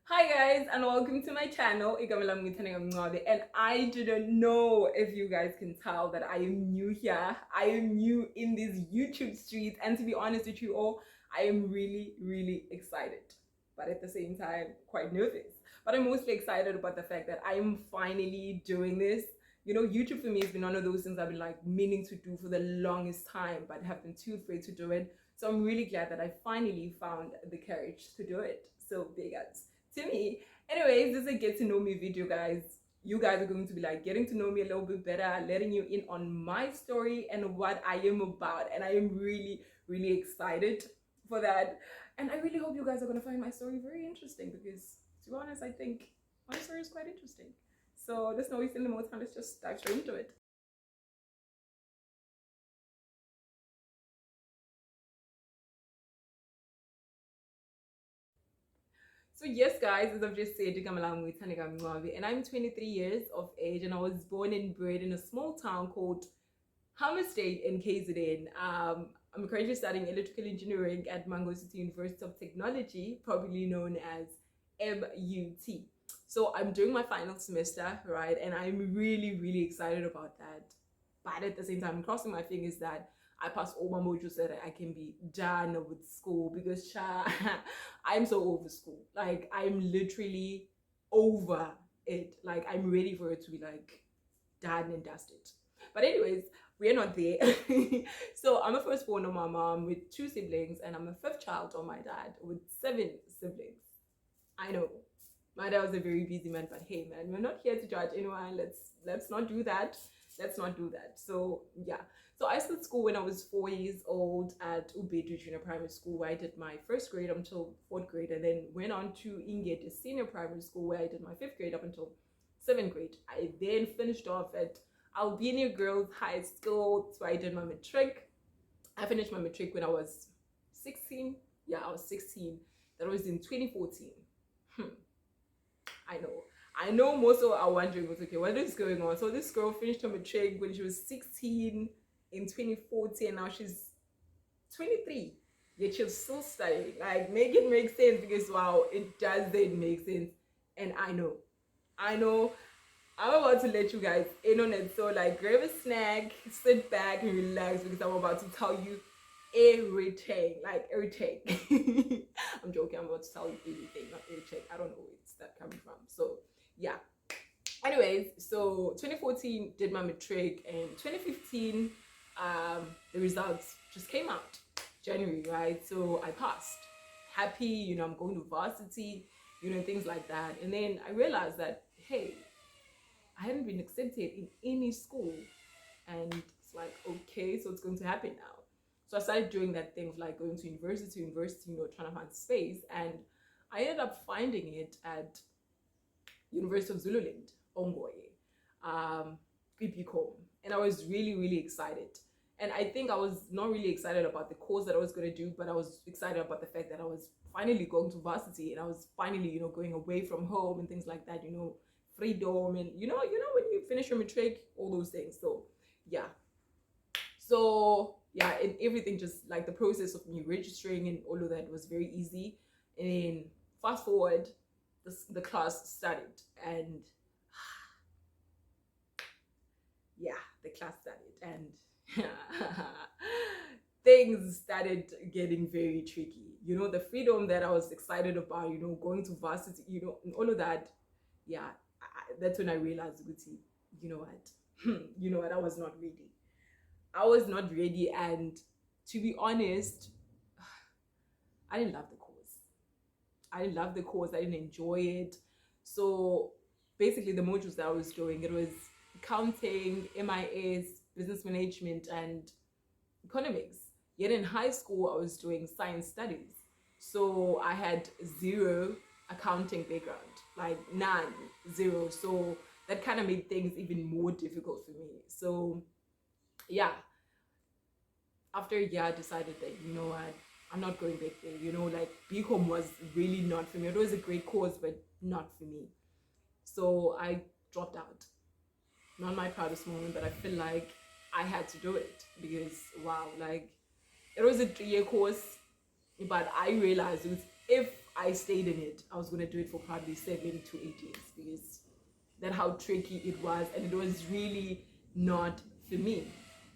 Hi guys and welcome to my channel. And I didn't know if you guys can tell that I am new here. I am new in these YouTube streets, and to be honest with you all, I am really excited, but at the same time quite nervous. But I'm mostly excited about the fact that I am finally doing this. YouTube for me has been one of those things I've been like meaning to do for the longest time, but have been too afraid to do it. So I'm really glad that I finally found the courage to do it. So big ups to me. Anyways, this is a get to know me video, guys. You guys are going to be like getting to know me a little bit better, letting you in on my story and what I am about. And I am really excited for that. And I really hope you guys are going to find my story very interesting because, to be honest, I think my story is quite interesting. So there's no wasting more time. Let's just dive straight into it. So yes, guys, as I've just said, and I'm 23 years of age, and I was born and bred in a small town called Hammerstate in KZN. I'm currently studying electrical engineering at Mango City University of Technology, probably known as MUT. So I'm doing my final semester, right? And I'm really excited about that. But at the same time, I'm crossing my fingers that I pass all my modules so that I can be done with school because I'm so over school. Like I'm literally over it. Like I'm ready for it to be like done and dusted. But anyways, we're not there. So I'm a firstborn on my mom with two siblings, and I'm a fifth child on my dad with seven siblings. I know my dad was a very busy man, but hey man, we're not here to judge anyone. Let's not do that. Let's not do that. So yeah. So I started school when I was 4 years old at Ubedu Junior Primary School, where I did my first grade until fourth grade, and then went on to Inget Senior Primary School, where I did my fifth grade up until seventh grade. I then finished off at Albania Girls High School, so I did my matric. I finished my matric when I was 16. Yeah, I was 16. That was in 2014. Hmm. I know. I know most of are wondering, what's okay, what is going on? So this girl finished her matric when she was 16 in 2014. Now she's 23. Yet she's still studying. Like, make it make sense because wow, it doesn't make sense. And I know I'm about to let you guys in on it. So like grab a snack, sit back and relax because I'm about to tell you everything. Like everything. I'm joking, I'm about to tell you everything, not everything. I don't know where it's that coming from. So yeah. Anyways, so 2014 did my matric, and 2015 the results just came out. January, right? So I passed. Happy, I'm going to varsity, things like that. And then I realized that hey, I hadn't been accepted in any school. And it's like, okay, so it's going to happen now. So I started doing that thing of like going to university, trying to find space. And I ended up finding it at University of Zululand, Ongoye, BPCOM. And I was really excited. And I think I was not really excited about the course that I was going to do, but I was excited about the fact that I was finally going to varsity and I was finally, going away from home and things like that, freedom and when you finish your matric, all those things. So yeah. So yeah, and everything just like the process of me registering and all of that was very easy. And then fast forward, the class started, and yeah, the class started, and things started getting very tricky. The freedom that I was excited about, going to varsity, and all of that. Yeah, that's when I realized, Guti, you know what? You know what? I was not ready. I was not ready, and to be honest, I didn't love the course. I didn't love the course. I didn't enjoy it. So basically, the modules that I was doing, it was accounting, MIS, business management, and economics. Yet in high school, I was doing science studies. So I had zero accounting background, like none, zero. So that kind of made things even more difficult for me. So yeah, after a year, I decided that, what, I'm not going back there. Like BCom was really not for me. It was a great course, but not for me. So I dropped out. Not my proudest moment, but I feel like I had to do it because wow, like it was a 3-year course, but I realized it was, if I stayed in it. I was going to do it for probably 7 to 8 years because that's how tricky it was, and it was really not for me.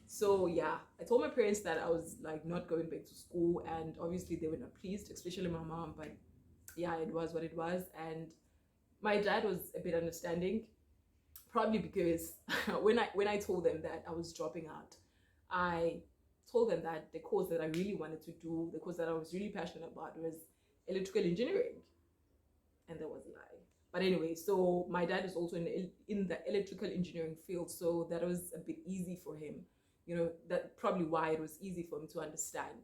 So yeah, I told my parents that I was like not going back to school, and obviously they were not pleased, especially my mom. But yeah, it was what it was, and my dad was a bit understanding, probably because when I told them that I was dropping out, I told them that the course that I really wanted to do, the course that I was really passionate about, was electrical engineering, and that was a lie. But anyway, so my dad is also in the electrical engineering field, so that was a bit easy for him. That probably why it was easy for him to understand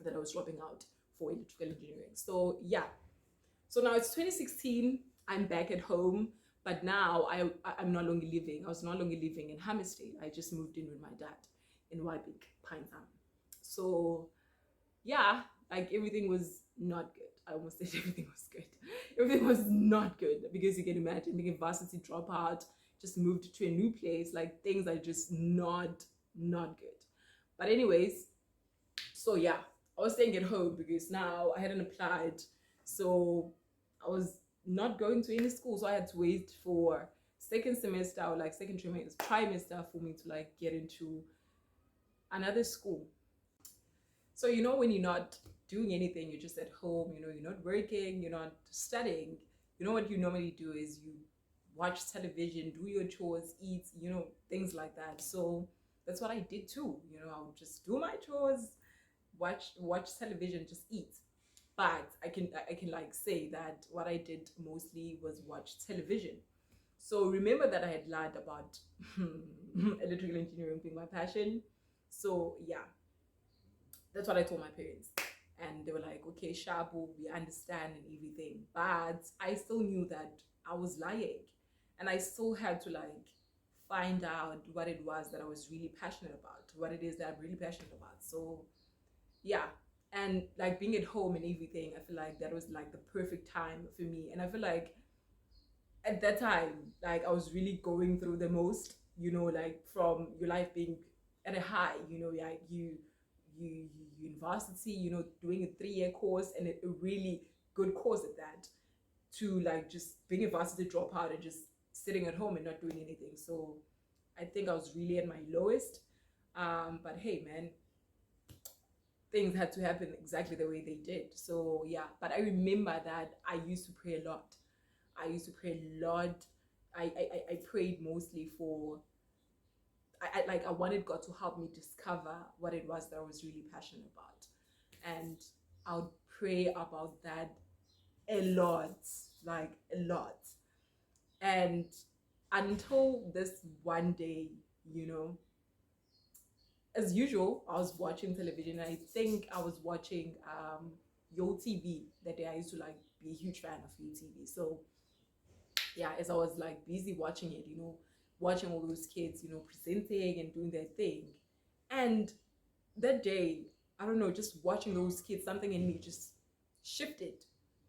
that I was dropping out for electrical engineering. So yeah, so now it's 2016. I'm back at home, but now I'm no longer living. I was no longer living in Hammersmith. I just moved in with my dad in Wybik, Pinetown. So yeah, like everything was not good. I almost said everything was good. Everything was not good because you can imagine being a varsity dropout, just moved to a new place. Like things are just not good. But anyways, so yeah, I was staying at home because now I hadn't applied, so I was not going to any school. So I had to wait for second semester or like second trimester for me to like get into another school. So when you're not doing anything, you're just at home, you're not working, you're not studying, what you normally do is you watch television, do your chores, eat, things like that. So that's what I did too. I would just do my chores, watch television, just eat. But I can like say that what I did mostly was watch television. So remember that I had learned about electrical engineering being my passion. So yeah, that's what I told my parents. And they were like, okay, Shabu, we understand and everything. But I still knew that I was lying. And I still had to like find out what it was that I was really passionate about, what it is that I'm really passionate about. So yeah. And like being at home and everything, I feel like that was like the perfect time for me. And I feel like at that time, like I was really going through the most, like from your life being at a high, like you university, doing a 3-year course and a really good course at that, to like just being a varsity dropout and just sitting at home and not doing anything. So I think I was really at my lowest. But hey, man, things had to happen exactly the way they did. So yeah, but I remember that I used to pray a lot. I used to pray a lot. I prayed mostly for, I wanted God to help me discover what it was that I was really passionate about. And I would pray about that a lot, like a lot. And until this one day, as usual, I was watching television. I think I was watching Yo TV that day. I used to like be a huge fan of Yo TV. So yeah, as I was like busy watching it, watching all those kids, presenting and doing their thing. And that day, I don't know, just watching those kids, something in me just shifted.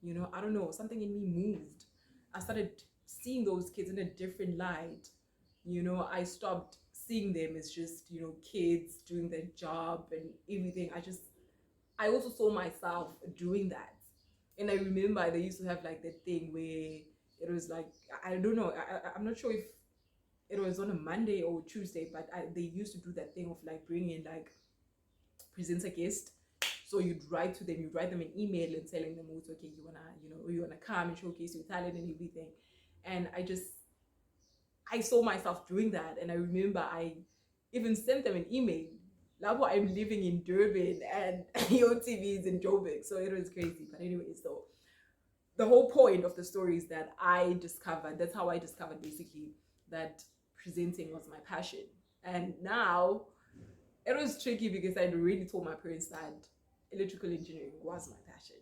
I don't know, something in me moved. I started seeing those kids in a different light. I stopped seeing them as just, kids doing their job and everything. I also saw myself doing that. And I remember they used to have like that thing where it was like, I don't know, I'm not sure if it was on a Monday or Tuesday, but they used to do that thing of like bringing like presenter guest. So you'd write them an email and telling them, oh, okay, you wanna come and showcase your talent and everything. And I saw myself doing that, and I remember I even sent them an email. Now I'm living in Durban and Yo TV is in Joburg, so it was crazy. But anyway, so the whole point of the story is that that's how I discovered basically that presenting was my passion. And now it was tricky because I'd already told my parents that electrical engineering was my passion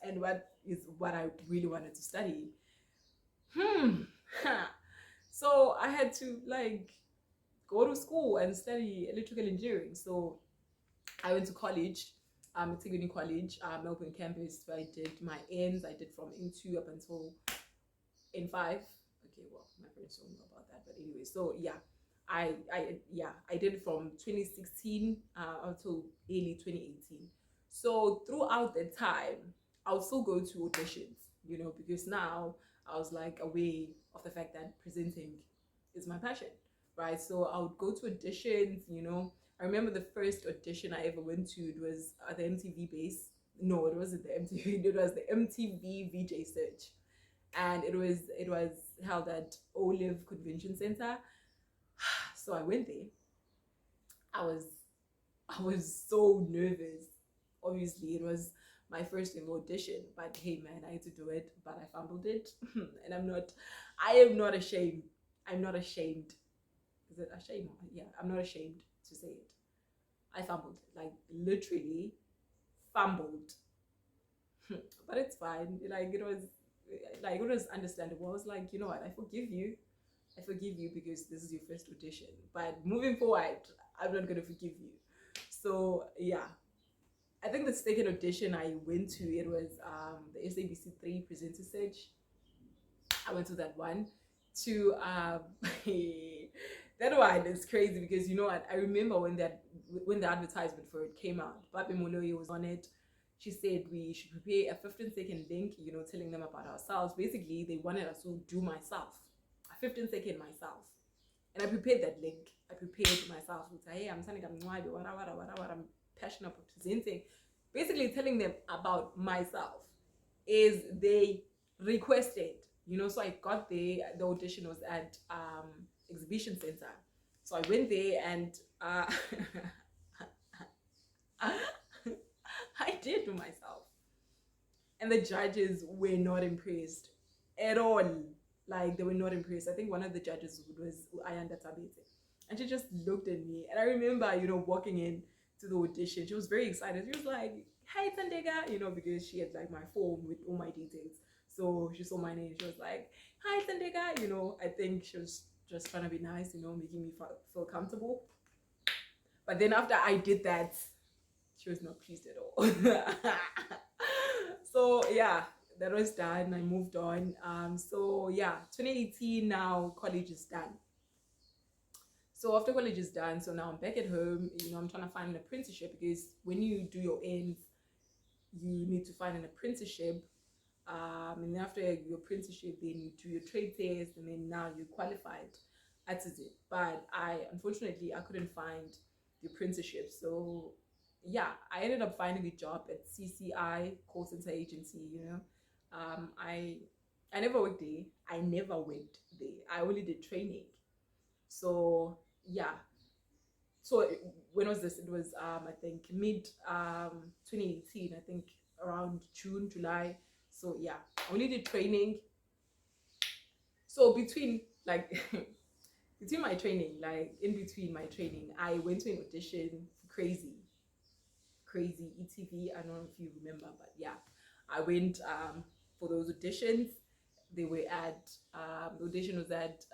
and what I really wanted to study. So I had to like go to school and study electrical engineering. So I went to college, Tiguni College, Melbourne campus, where I did my ends. I did from N2 up until N5. Okay, well, my parents don't know about that, but anyway, so yeah, I did it from 2016 until early 2018. So throughout the time, I'll still go to auditions, because now I was like aware of the fact that presenting is my passion, right? So I would go to auditions. I remember the first audition I ever went to, it was at the MTV base. No, it wasn't the MTV, it was the MTV VJ Search. And it was held at Olive Convention Center. So I went there. I was I was so nervous. Obviously, it was my first ever audition, but hey, man, I had to do it, but I fumbled it, and I am not ashamed. I'm not ashamed. Is it a shame? Yeah, I'm not ashamed to say it. I fumbled, like literally fumbled, but it's fine. Like it was understandable. I was like, you know what? I forgive you because this is your first audition. But moving forward, I'm not gonna forgive you. So yeah, I think the second audition I went to, it was the SABC3 presenter search. I went to that one. To that one is crazy because you know what? I remember when the advertisement for it came out, Babi Moloye was on it. She said we should prepare a 15-second link, telling them about ourselves. Basically, they wanted us to do myself, a 15-second myself. And I prepared that link. I prepared myself with, hey, I'm telling them what I'm passionate about presenting. Basically telling them about myself is they requested, so I got there. The audition was at Exhibition Center. So I went there and I did to myself. And the judges were not impressed at all. Like they were not impressed. I think one of the judges was Ayanda Tabete. And she just looked at me. And I remember, walking in to the audition. She was very excited. She was like, "Hi Tandega," because she had like my form with all my details. So she saw my name. She was like, "Hi Tandega." I think she was just trying to be nice, making me feel comfortable. But then after I did that, she was not pleased at all. So yeah, that was done. I moved on. So yeah, 2018 now, college is done. So after college is done, so now I'm back at home. I'm trying to find an apprenticeship because when you do your ends, you need to find an apprenticeship. And then after your apprenticeship, then you do your trade test, and then now you're qualified. That's it. But unfortunately I couldn't find the apprenticeship. So yeah, I ended up finding a job at CCI call center agency. I never worked there. I never went there. I only did training. So yeah. So when was this? It was I think mid 2018. I think around June, July. So yeah, I only did training. So between like between my training, like in between my training, I went to an audition for Crazy ETV. I don't know if you remember, but yeah, I went for those auditions. They were at the audition was at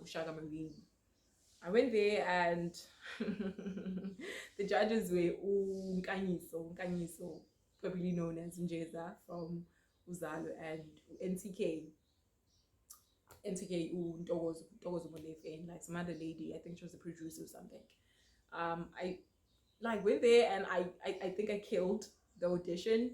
Ushaga Marine. I went there and the judges were Nkanyiso, probably known as Njeza from Uzalo, and NTK. NTK Ntokozo Molefe, and like some other lady, I think she was a producer or something. I like went there and I think I killed the audition.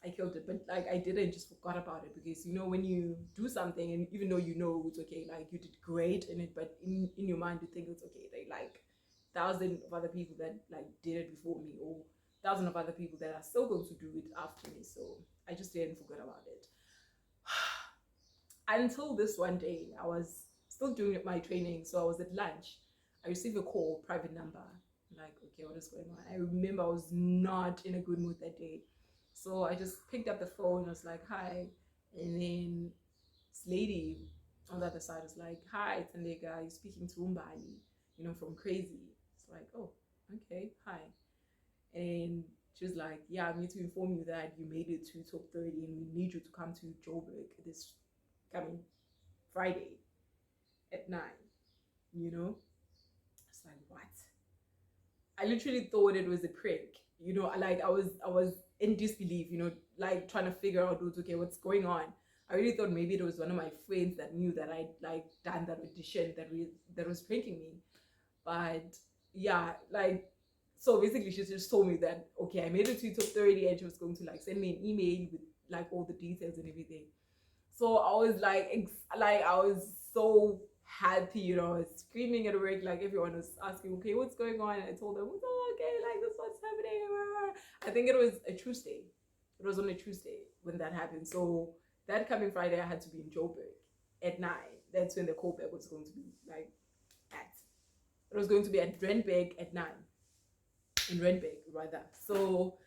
I killed it, but like I didn't just forgot about it because when you do something and even though it's okay, like you did great in it, but in your mind you think it's okay. They like thousands of other people that like did it before me, or thousands of other people that are still going to do it after me. So I just didn't forget about it. Until this one day, I was still doing my training, so I was at lunch. I received a call, private number. I'm like, okay, what is going on? I remember I was not in a good mood that day. So I just picked up the phone. I was like, hi. And then this lady on the other side was like, hi, Tandega, you're speaking to Umbali, from Crazy. It's like, oh, okay, hi. And she was like, yeah, I need to inform you that you made it to top 30 and we need you to come to Joburg this coming Friday at 9. It's like, what? I literally thought it was a prank. Like I was in disbelief, like trying to figure out okay, what's going on. I really thought maybe it was one of my friends that knew that I'd like done that audition that was pranking me. But yeah, like so basically she just told me that okay, I made it to top 30 and she was going to like send me an email with like all the details and everything. So I was like, like I was so happy, you know, I was screaming at work, like everyone was asking, okay, what's going on? And I told them, it's all okay, like this what's happening. I think it was a Tuesday. It was on a Tuesday when that happened. So that coming Friday, I had to be in Joburg at 9. That's when the callback was going to be like at. It was going to be at Randburg at 9. In Randburg, rather. So,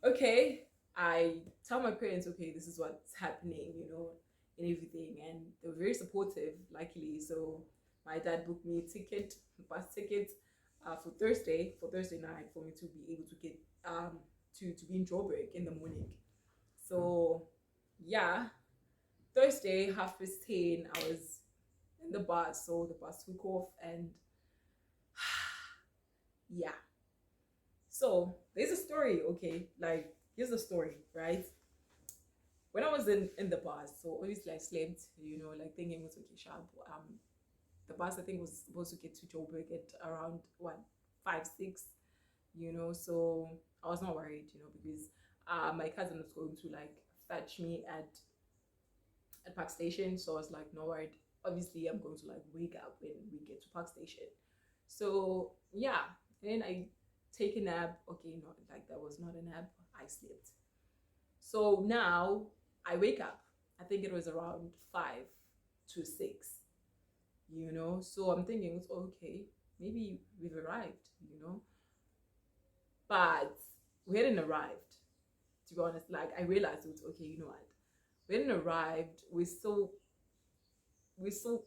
okay, I tell my parents, okay, this is what's happening, you know, and everything. And they were very supportive, luckily. So my dad booked me a ticket, bus ticket, for Thursday night, for me to be able to get to be in Joburg in the morning. So yeah, Thursday, 10:30, I was in the bus. So the bus took off, and yeah. So there's a story, okay? Like, here's the story, right? When I was in the bus, so obviously I slept, you know, like thinking it was okay, sharp. The bus I think was supposed to get to Joburg at around what 5, 6, you know. So I was not worried, you know, because my cousin was going to like fetch me at Park Station. So I was like, no worried. Obviously, I'm going to like wake up when we get to Park Station. So yeah, then I take a nap. Okay, not like that was not a nap. I slept. So now I wake up. I think it was around 5 to 6, you know. So I'm thinking, it's okay, maybe we've arrived, you know. But we hadn't arrived, to be honest. Like I realized it was okay, you know what? We hadn't arrived. We still we still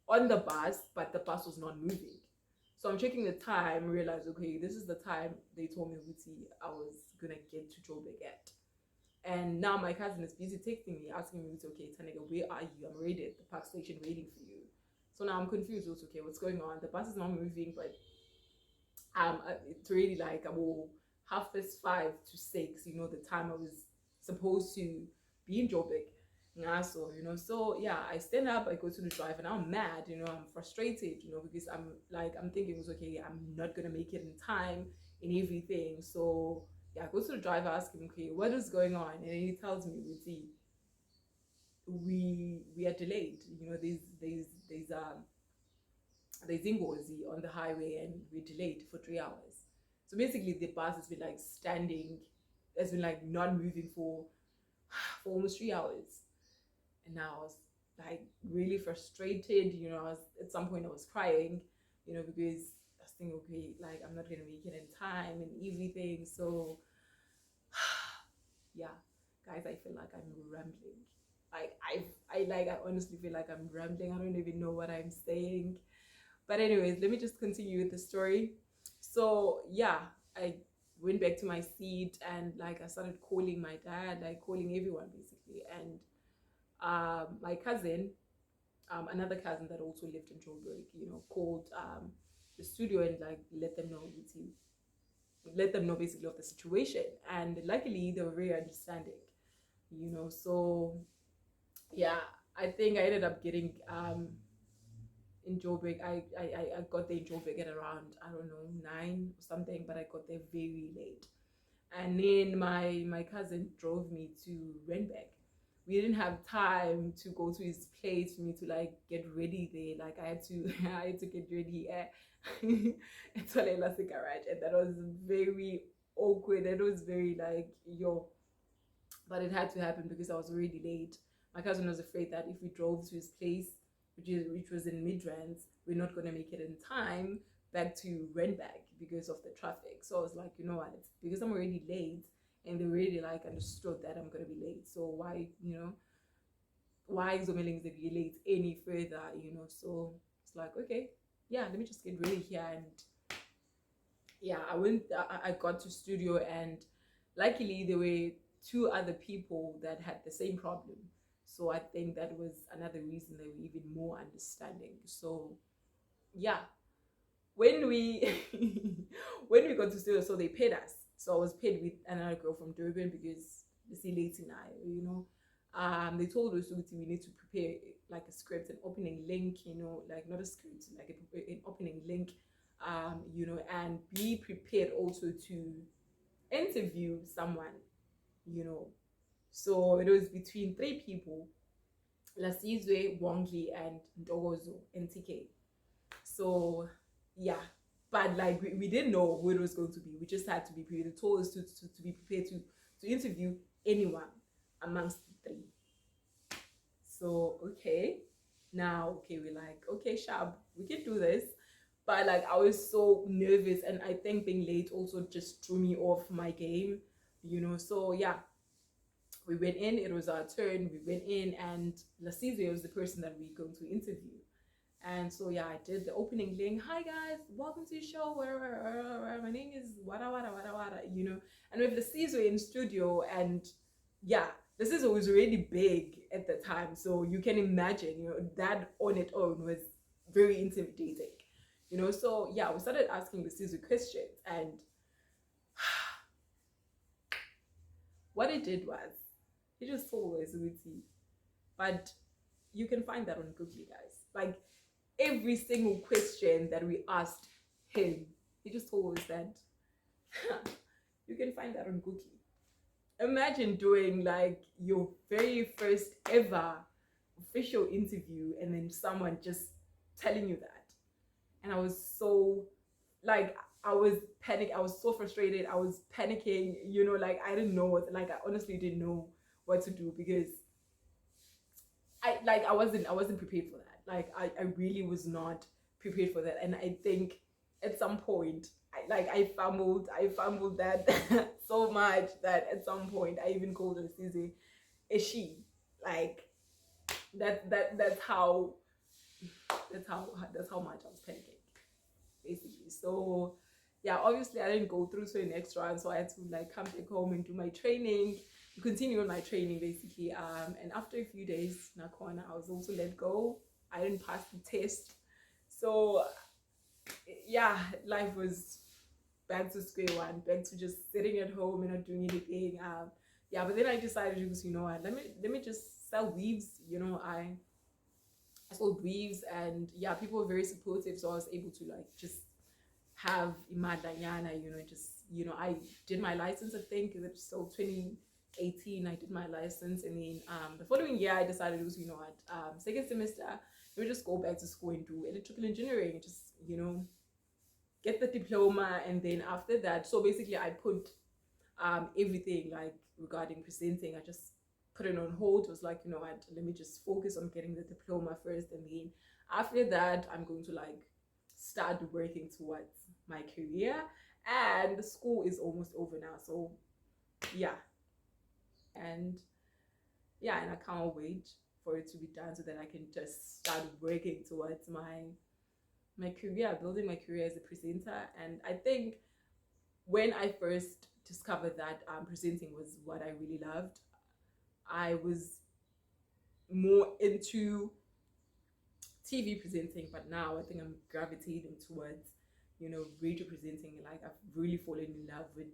on the bus, but the bus was not moving. So I'm checking the time, realize, okay, this is the time they told me Wuti I was gonna get to Joburg at. And now my cousin is busy texting me, asking me, okay, Tanega, where are you? I'm ready at the park station waiting for you. So now I'm confused. It's okay, what's going on? The bus is not moving, but it's really like about 5:30 to 6, you know, the time I was supposed to be in Joburg. Yeah, so you know, so yeah, I stand up, I go to the drive, and I'm mad, you know, I'm frustrated, you know, because I'm thinking it's okay, I'm not gonna make it in time and everything. So yeah, I go to the driver, ask him, okay, what is going on? And he tells me, we are delayed, you know, there's Ingozi on the highway and we're delayed for 3 hours. So basically the bus has been like standing, has been like not moving for almost 3 hours. And now I was like really frustrated, you know. At some point I was crying, you know, because I was thinking, okay, like I'm not gonna make it in time and everything. So yeah, guys, I feel like I'm rambling. Like I honestly feel like I'm rambling. I don't even know what I'm saying. But anyways, let me just continue with the story. So yeah, I went back to my seat, and like I started calling my dad, like calling everyone basically. And my cousin, another cousin that also lived in Joburg, you know, called the studio and like let them know basically of the situation. And luckily they were very understanding, you know. So yeah, I think I ended up getting in Joburg. I got there in Joburg at around, I don't know, 9 or something, but I got there very late. And then my cousin drove me to Renbeck. We didn't have time to go to his place for me to like get ready there. Like I had to I had to get ready at Tolela Garage, and that was very awkward. That was very like yo, but it had to happen because I was already late. My cousin was afraid that if we drove to his place, which was in Midrand, we're not gonna make it in time back to Renback because of the traffic. So I was like, you know what? Because I'm already late, and they really like understood that I'm gonna be late. So why, you know, why Zomelings to be late any further, you know? So it's like, okay, yeah, let me just get ready here. And yeah, I got to studio, and luckily there were two other people that had the same problem. So I think that was another reason they were even more understanding. So yeah, when we when we got to studio, so they paid us. So I was paid with another girl from Durban because the see late night, you know. They told us we need to prepare like a script, an opening link, you know, like not a script, like an opening link, you know, and be prepared also to interview someone, you know. So it was between three people: Lasizwe, Wongli, and Ntokozo, NTK. So yeah, but like we didn't know who it was going to be. We just had to be prepared. They told us to be prepared to interview anyone amongst the three. So okay, now okay, we're like, okay, Shab, we can do this. But like I was so nervous, and I think being late also just threw me off my game, you know. So yeah, we went in, it was our turn, we went in, and Lasizwe was the person that we were going to interview. And so yeah, I did the opening link. Hi guys, welcome to the show. My name is Wada Wada Wada Wada, you know. And with Lasizwe in studio, and yeah, Lasizwe was really big at the time, so you can imagine, you know, that on its own was very intimidating, you know. So yeah, we started asking Lasizwe questions, and what it did was, he just told us Witty, but you can find that on Google, guys. Like every single question that we asked him, he just told us that. You can find that on Google. Imagine doing like your very first ever official interview and then someone just telling you that. And I was so like, I was panic. I was so frustrated. I was panicking, you know, like I didn't know what, like I honestly didn't know what to do, because I wasn't prepared for that. Like I really was not prepared for that. And I think at some point I fumbled that so much that at some point I even called her Susie is she. Like that's how much I was panicking, basically. So yeah, obviously I didn't go through to the next round, so I had to like come back home and do my training, continue on my training, basically. And after a few days, Nakona, I was also let go. I didn't pass the test, so yeah, life was back to square one, back to just sitting at home and not doing anything. Yeah, but then I decided, you know what, let me just sell weaves. You know, I sold weaves, and yeah, people were very supportive, so I was able to like just have imadanyana, you know, just, you know, I did my license, I think it's so 2018 I did my license. And then the following year I decided, you know what, second semester we just go back to school and do electrical engineering, just, you know, get the diploma. And then after that, so basically I put everything like regarding presenting, I just put it on hold. It was like, you know what, let me just focus on getting the diploma first, and then after that I'm going to like start working towards my career. And the school is almost over now, so yeah. And yeah, and I can't wait for it to be done so that I can just start working towards my career, building my career as a presenter. And I think when I first discovered that presenting was what I really loved, I was more into TV presenting, but now I think I'm gravitating towards, you know, radio presenting. Like I've really fallen in love with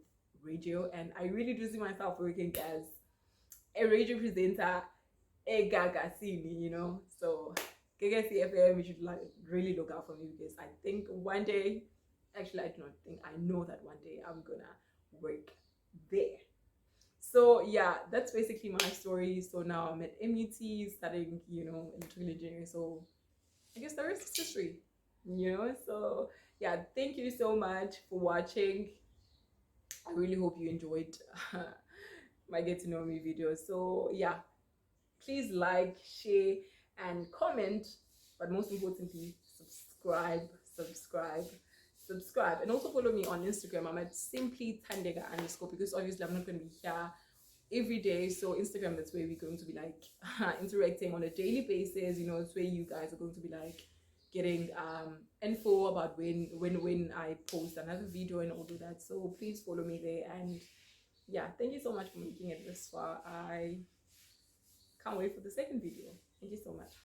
radio, and I really do see myself working as a radio presenter, a gagasini, you know. So Gagasi FM, you should like really look out for me, because I think one day, actually I do not think, I know that one day I'm gonna work there. So yeah, that's basically my story. So now I'm at MUT studying, you know, electrical engineering. So I guess the rest is history, you know. So yeah, thank you so much for watching. I really hope you enjoyed my get to know me video. So yeah, please like, share, and comment, but most importantly, subscribe, and also follow me on Instagram. I'm at simply Tandega _ because obviously I'm not going to be here every day. So Instagram, that's where we're going to be like interacting on a daily basis. You know, it's where you guys are going to be like getting info about when I post another video and all of that. So please follow me there. And yeah, thank you so much for making it this far. I can't wait for the second video. Thank you so much.